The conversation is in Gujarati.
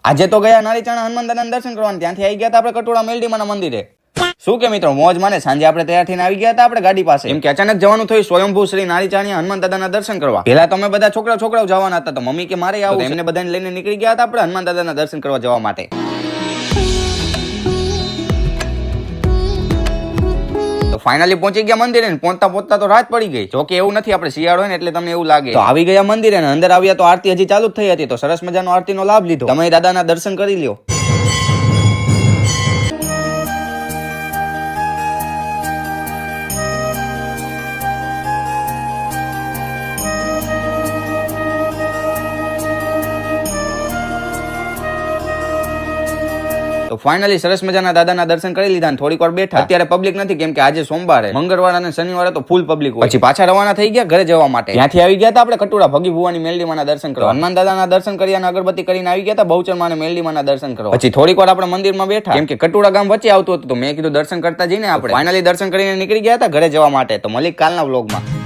આજે તો ગયા નાળીચાણા હનુમાન દાદાના દર્શન કરવાનું, ત્યાંથી આવી ગયા હતા આપણે કટોળા મેલડીમાના મંદિરે. શું કે મિત્રો મોજ માને સાંજે આપણે તૈયાર થઈને આવી ગયા હતા આપણે ગાડી પાસે, એમ કે અચાનક જવાનું થયું સ્વયંભૂ શ્રી નાળીચાણિયા હનુમાન દાદાના દર્શન કરવા. પહેલા તમે બધા છોકરાઓ જવાના હતા, તો મમ્મી કે મારે આવું, એમને બધાને લઈને નીકળી ગયા હતા આપણે હનુમાન દાદાના દર્શન કરવા જવા માટે. તો ફાઇનલી પહોંચી ગયા મંદિરે ને પહોંચતા તો રાત પડી ગઈ. જો કે એવું નથી, આપણે શિયાળો હોય ને એટલે તમને એવું લાગે. તો આવી ગયા મંદિરે ને અંદર આવ્યા તો આરતી હજી ચાલુ જ થઈ હતી, તો સરસ મજાનો આરતીનો લાભ લીધો. તમે દાદાના દર્શન કરી લ્યો. તો ફાઇનલી સરસ મજાના દાદાના દર્શન કરી લીધા અને થોડીક વાર બેઠા. અત્યારે પબ્લિક નથી, કેમ કે આજે સોમવારે, મંગળવાર અને શનિવારે તો ફૂલ પબ્લિક હોય. પછી પાછા રવાના થઈ ગયા ઘરે જવા માટે. ત્યાંથી આવી ગયા હતા આપણે કટોળા ભગી ભુવાની મેલડીમાના દર્શન કરવા. હનુમાન દાદાના દર્શન કરી અને અગરબત્તી કરીને આવી ગયા હતા બહુચરમાં અને મેલડીમાના દર્શન કરવા. પછી થોડીક વાર આપણે મંદિરમાં બેઠા, કેમ કે કટોળા ગામ વચ્ચે આવતું હતું, તો મેં કીધું દર્શન કરતા જઈને આપણે ફાઇનલી દર્શન કરીને નીકળી ગયા હતા ઘરે જવા માટે. તો મલિક કાલના વ્લોગમાં.